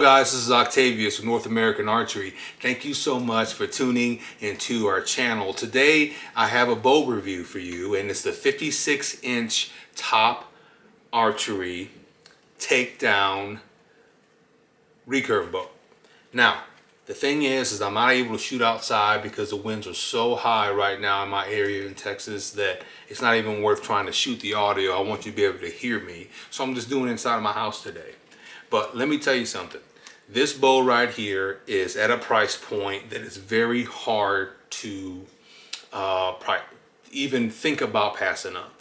Guys, this is Octavius with North American Archery. Thank you so much for tuning into our channel. Today I have a bow review for you, and it's the 56-inch top archery takedown recurve bow. Now, the thing is I'm not able to shoot outside because the winds are so high right now in my area in Texas that it's not even worth trying to shoot the audio. I want you to be able to hear me. So I'm just doing it inside of my house today. But let me tell you something. This bow right here is at a price point that is very hard to even think about passing up.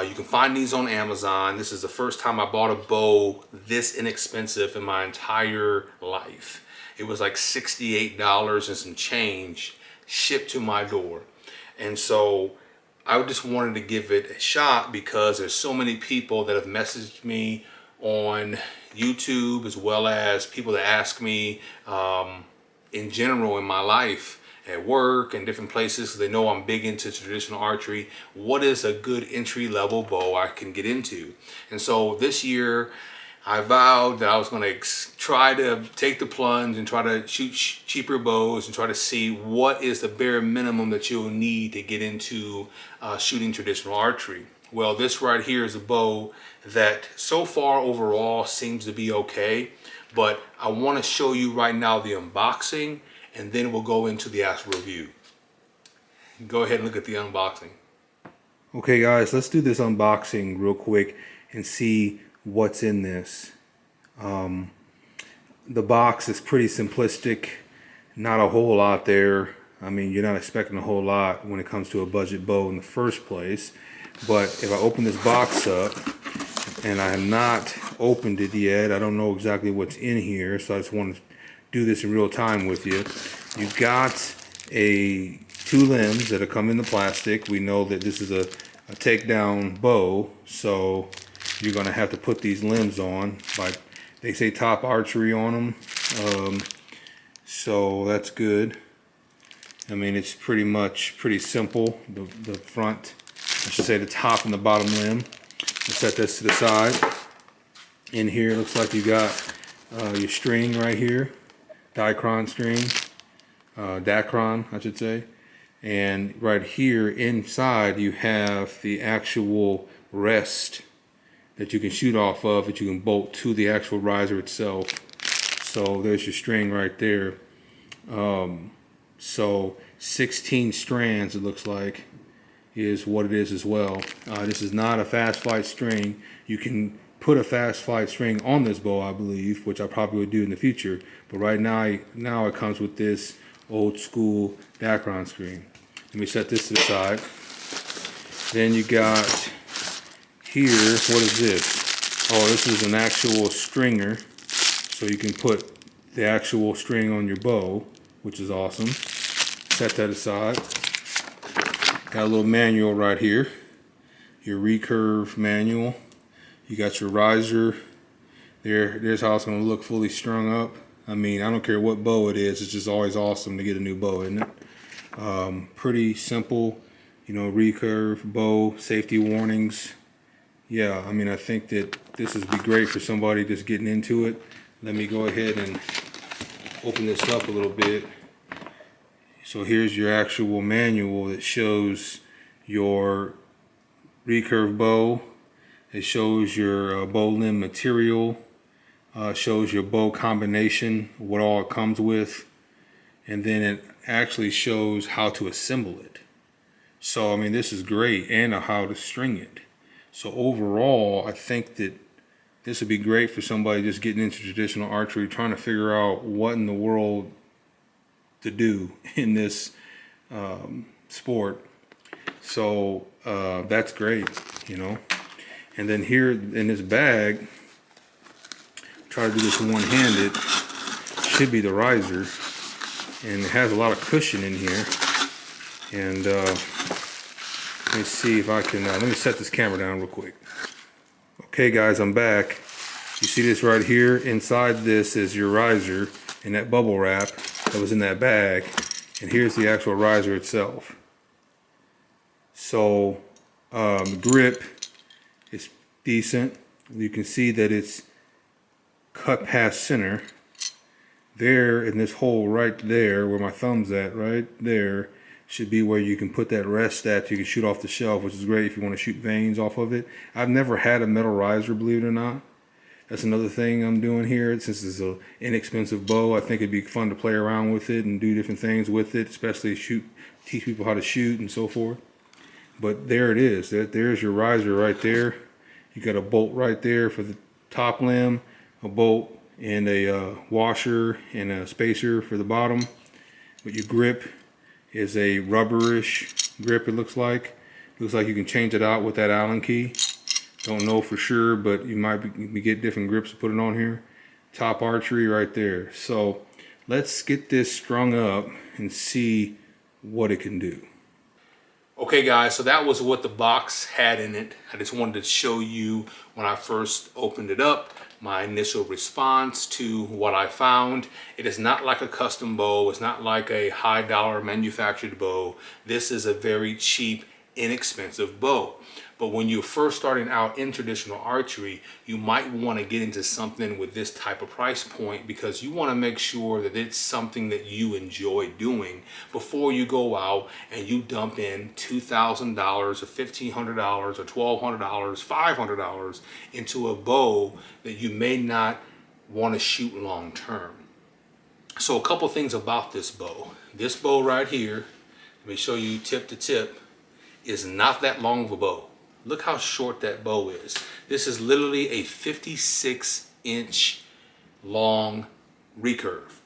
You can find these on Amazon. This is the first time I bought a bow this inexpensive in my entire life. It was like $68 and some change shipped to my door. And so I just wanted to give it a shot because there's so many people that have messaged me on YouTube, as well as people that ask me in general in my life at work and different places, because they know I'm big into traditional archery. What is a good entry-level bow I can get into? And so this year I vowed that I was going to try to take the plunge and try to shoot cheaper bows and try to see what is the bare minimum that you'll need to get into shooting traditional archery. Well, this right here is a bow that so far overall seems to be okay, but I want to show you right now the unboxing, and then we'll go into the actual review. Go ahead and look at the unboxing. Okay guys, let's do this unboxing real quick and see what's in this. The box is pretty simplistic, not a whole lot there. I mean, you're not expecting a whole lot when it comes to a budget bow in the first place. But if I open this box up, and I have not opened it yet, I don't know exactly what's in here, so I just want to do this in real time with you. You've got two limbs that are come in the plastic. We know that this is a takedown bow, so you're going to have to put these limbs on. They say top archery on them, so that's good. I mean, it's pretty simple. The front, I should say the top and the bottom limb. Let's set this to the side. In here it looks like you got your string right here, Dacron string, Dacron I should say. And right here inside you have the actual rest that you can shoot off of, that you can bolt to the actual riser itself. So there's your string right there. So 16 strands it looks like is what it is as well. This is not a fast flight string. You can put a fast flight string on this bow, I believe, which I probably would do in the future. But right now it comes with this old school Dacron string. Let me set this to the side. Then you got here, what is this? Oh, this is an actual stringer. So you can put the actual string on your bow, which is awesome. Set that aside. Got a little manual right here, your recurve manual. You got your riser there. There's how it's going to look fully strung up. I mean, I don't care what bow it is, it's just always awesome to get a new bow, isn't it? Pretty simple, you know, recurve bow, safety warnings. Yeah, I mean, I think that this would be great for somebody just getting into it. Let me go ahead and open this up a little bit. So here's your actual manual that shows your recurve bow. It shows your bow limb material, shows your bow combination, what all it comes with, and then it actually shows how to assemble it. So I mean, this is great, and how to string it. So overall, I think that this would be great for somebody just getting into traditional archery, trying to figure out what in the world to do in this sport. So that's great, you know. And then here in this bag, try to do this one-handed, should be the riser, and it has a lot of cushion in here. And let me see if I can let me set this camera down real quick. Okay guys, I'm back. You see this right here? Inside this is your riser and that bubble wrap that was in that bag, and here's the actual riser itself. So grip is decent. You can see that it's cut past center. there in this hole right there where my thumb's at, right there, should be where you can put that rest at. You can shoot off the shelf, which is great if you want to shoot veins off of it. I've never had a metal riser, believe it or not. That's another thing I'm doing here. Since it's an inexpensive bow, I think it'd be fun to play around with it and do different things with it, especially teach people how to shoot and so forth. But there it is. There's your riser right there. You got a bolt right there for the top limb, a bolt and a washer and a spacer for the bottom. But your grip is a rubberish grip, it looks like. Looks like you can change it out with that Allen key. Don't know for sure, but you might get different grips to put it on here. Top Archery right there. So let's get this strung up and see what it can do. Okay guys, so that was what the box had in it. I just wanted to show you when I first opened it up, my initial response to what I found. It is not like a custom bow. It's not like a high dollar manufactured bow. This is a very cheap, inexpensive bow. But when you're first starting out in traditional archery, you might want to get into something with this type of price point because you want to make sure that it's something that you enjoy doing before you go out and you dump in $2,000 or $1,500 or $1,200, $500 into a bow that you may not want to shoot long term. So a couple things about this bow. This bow right here, let me show you tip to tip, is not that long of a bow. Look how short that bow is. This is literally a 56-inch long recurve.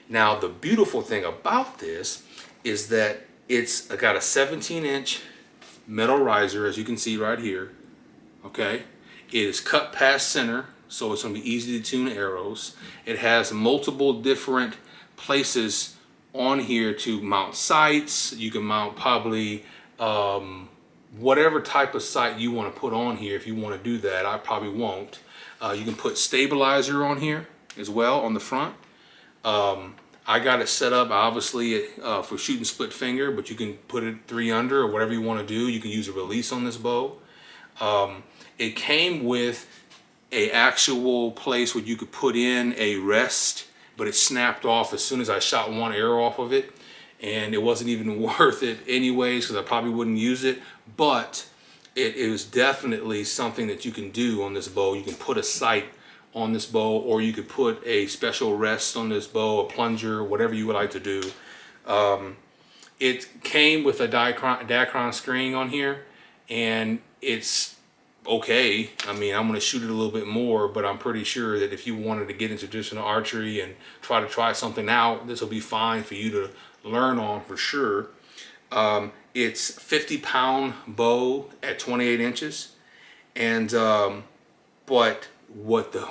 Now, the beautiful thing about this is that it's got a 17-inch metal riser, as you can see right here. Okay, it is cut past center, so it's going to be easy to tune arrows. It has multiple different places on here to mount sights. You can mount probably whatever type of sight you want to put on here. If you want to do that, I probably won't. You can put stabilizer on here as well on the front. I got it set up obviously for shooting split finger, but you can put it 3 under or whatever you want to do. You can use a release on this bow. It came with a actual place where you could put in a rest, but it snapped off as soon as I shot one arrow off of it. And it wasn't even worth it anyways because I probably wouldn't use it. But it was definitely something that you can do on this bow. You can put a sight on this bow, or you could put a special rest on this bow, a plunger, whatever you would like to do. It came with a Dacron string on here, and it's okay. I mean, I'm going to shoot it a little bit more, but I'm pretty sure that if you wanted to get into traditional archery and try something out, this will be fine for you to learn on for sure. It's 50-pound bow at 28 inches, and but what the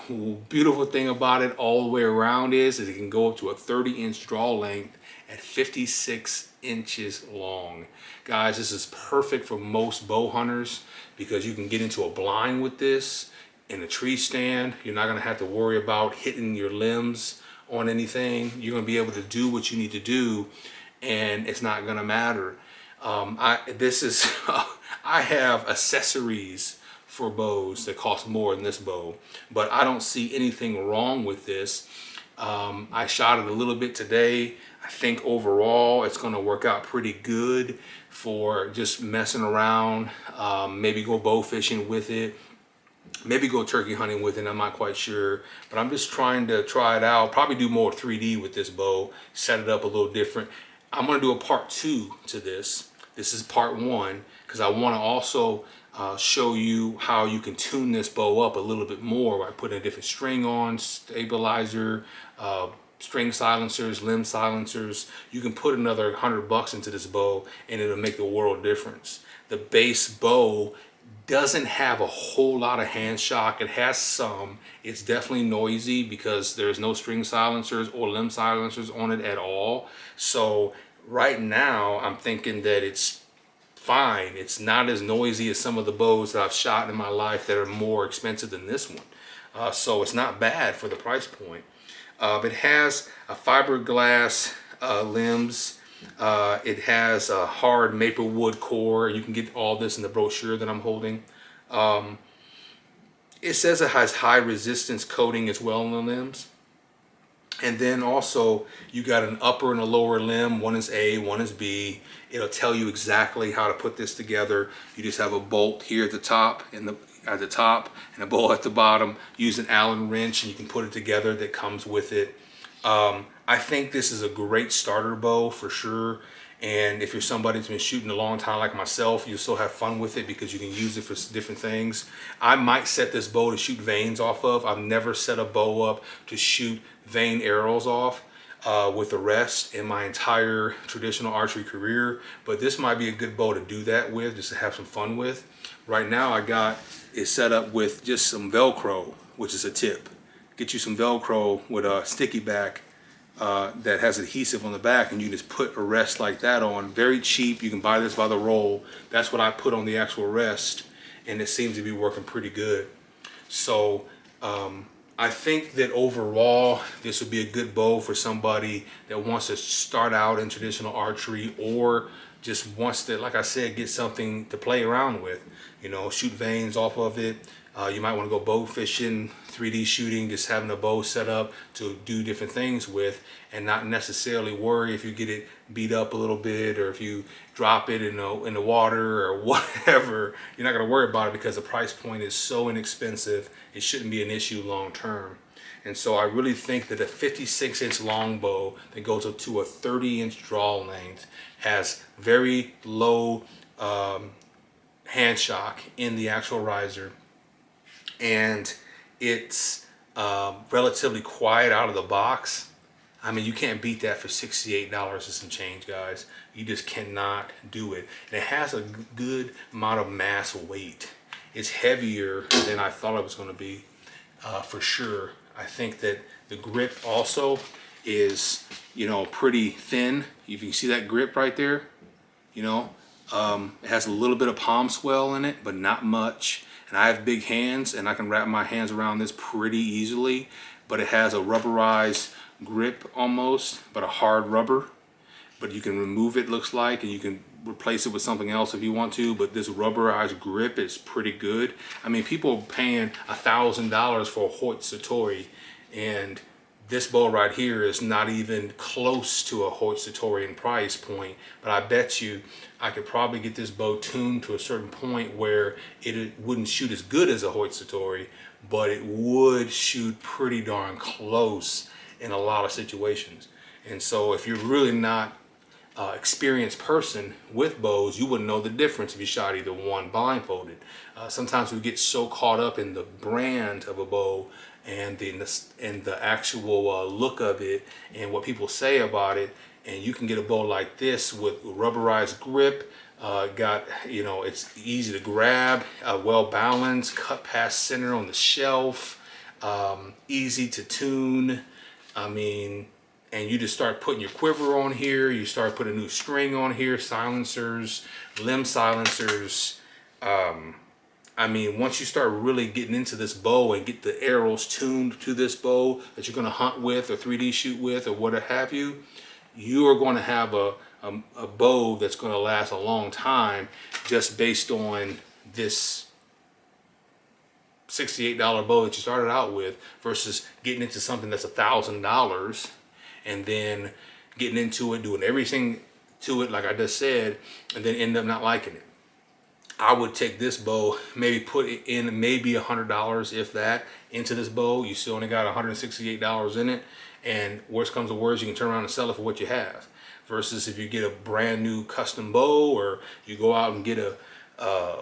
beautiful thing about it all the way around is it can go up to a 30-inch draw length at 56 inches long. Guys, this is perfect for most bow hunters because you can get into a blind with this in a tree stand. You're not going to have to worry about hitting your limbs on anything. You're going to be able to do what you need to do, and it's not going to matter. I have accessories for bows that cost more than this bow, but I don't see anything wrong with this. I shot it a little bit today. I think overall it's going to work out pretty good for just messing around. Maybe go bow fishing with it, maybe go turkey hunting with it. I'm not quite sure, but I'm just trying to try it out. Probably do more 3D with this bow, set it up a little different. I'm going to do a part 2 to this. This is part 1 because I want to also show you how you can tune this bow up a little bit more by putting a different string on, stabilizer, string silencers, limb silencers. You can put another $100 into this bow and it'll make the world difference. The base bow doesn't have a whole lot of hand shock. It has some. It's definitely noisy because there's no string silencers or limb silencers on it at all. So right now I'm thinking that it's fine. It's not as noisy as some of the bows that I've shot in my life that are more expensive than this one. So it's not bad for the price point. It has a fiberglass limbs. It has a hard maple wood core. You can get all this in the brochure that I'm holding. It says it has high resistance coating as well on the limbs. And then also you got an upper and a lower limb. One is A, one is B. It'll tell you exactly how to put this together. You just have a bolt here at the top and a bolt at the bottom. Use an Allen wrench and you can put it together that comes with it. I think this is a great starter bow for sure. And if you're somebody who's been shooting a long time like myself, you'll still have fun with it because you can use it for different things. I might set this bow to shoot vanes off of. I've never set a bow up to shoot vane arrows off with the rest in my entire traditional archery career. But this might be a good bow to do that with, just to have some fun with. Right now I got it set up with just some Velcro, which is a tip. Get you some Velcro with a sticky back that has adhesive on the back, and you just put a rest like that on. Very cheap. You can buy this by the roll. That's what I put on the actual rest, and it seems to be working pretty good. So I think that overall this would be a good bow for somebody that wants to start out in traditional archery, or just wants to, like I said, get something to play around with, you know, shoot vanes off of it. You might want to go bow fishing, 3D shooting, just having a bow set up to do different things with, and not necessarily worry if you get it beat up a little bit, or if you drop it in the water or whatever. You're not going to worry about it because the price point is so inexpensive. It shouldn't be an issue long term. And so I really think that a 56-inch longbow that goes up to a 30-inch draw length has very low hand shock in the actual riser, and it's relatively quiet out of the box. I mean, you can't beat that for $68 and some change, guys. You just cannot do it. And it has a good amount of mass weight. It's heavier than I thought it was going to be, for sure. I think that the grip also is, you know, pretty thin. If you can see that grip right there, you know, it has a little bit of palm swell in it, but not much. And I have big hands, and I can wrap my hands around this pretty easily, but it has a rubberized grip almost, but a hard rubber. But you can remove it, looks like, and you can replace it with something else if you want to, but this rubberized grip is pretty good. I mean, people are paying $1,000 for a Hoyt Satori, and this bow right here is not even close to a Hoyt Satori in price point, but I bet you I could probably get this bow tuned to a certain point where it wouldn't shoot as good as a Hoyt Satori, but it would shoot pretty darn close in a lot of situations. And so if you're really not experienced person with bows, you wouldn't know the difference if you shot either one blindfolded. Sometimes we get so caught up in the brand of a bow and the actual look of it and what people say about it, and you can get a bow like this with rubberized grip, you know, it's easy to grab, well balanced, cut past center on the shelf, easy to tune. I mean, and you just start putting your quiver on here, you start putting a new string on here, silencers, limb silencers. I mean, once you start really getting into this bow and get the arrows tuned to this bow that you're going to hunt with or 3D shoot with or what have you, you are going to have a bow that's going to last a long time just based on this $68 bow that you started out with versus getting into something that's $1,000 and then getting into it, doing everything to it like I just said, and then end up not liking it. I would take this bow, maybe put it in maybe $100, if that, into this bow. You still only got $168 in it, and worst comes to worst, you can turn around and sell it for what you have. Versus if you get a brand new custom bow, or you go out and get a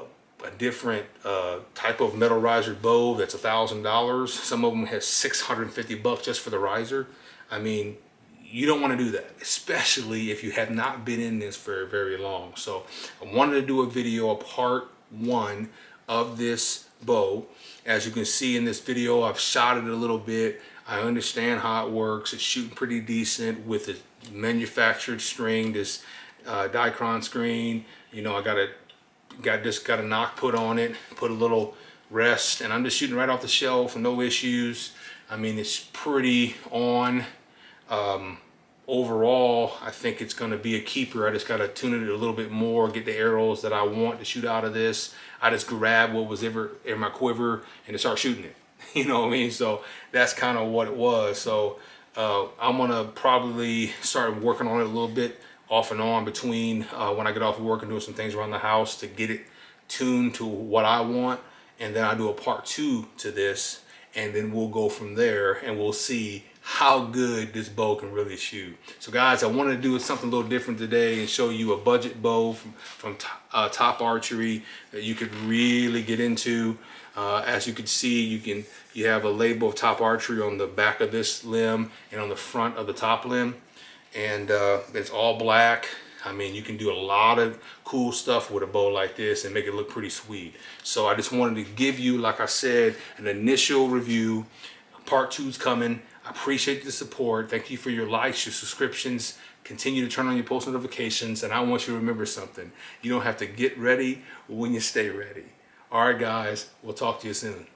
different type of metal riser bow that's $1,000. Some of them has $650 just for the riser. I mean, you don't want to do that, especially if you have not been in this for very long. So I wanted to do a video, a part 1 of this bow. As you can see in this video, I've shot it a little bit. I understand how it works. It's shooting pretty decent with the manufactured string, this Dicron screen. You know, I just got a knock put on it, put a little rest, and I'm just shooting right off the shelf, no issues. I mean, it's pretty on. Overall, I think it's going to be a keeper. I just got to tune it a little bit more, get the arrows that I want to shoot out of this. I just grab what was ever in my quiver and just start shooting it. You know what I mean? So that's kind of what it was. So I'm gonna probably start working on it a little bit off and on between when I get off of work and doing some things around the house to get it tuned to what I want. And then I do a part 2 to this, and then we'll go from there and we'll see how good this bow can really shoot. So guys, I wanted to do something a little different today and show you a budget bow from Top Archery that you could really get into. As you can see, you have a label of Top Archery on the back of this limb and on the front of the top limb, and it's all black. I mean, you can do a lot of cool stuff with a bow like this and make it look pretty sweet. So I just wanted to give you, like I said, an initial review. Part 2's coming. I appreciate the support. Thank you for your likes, your subscriptions. Continue to turn on your post notifications. And I want you to remember something. You don't have to get ready when you stay ready. All right, guys. We'll talk to you soon.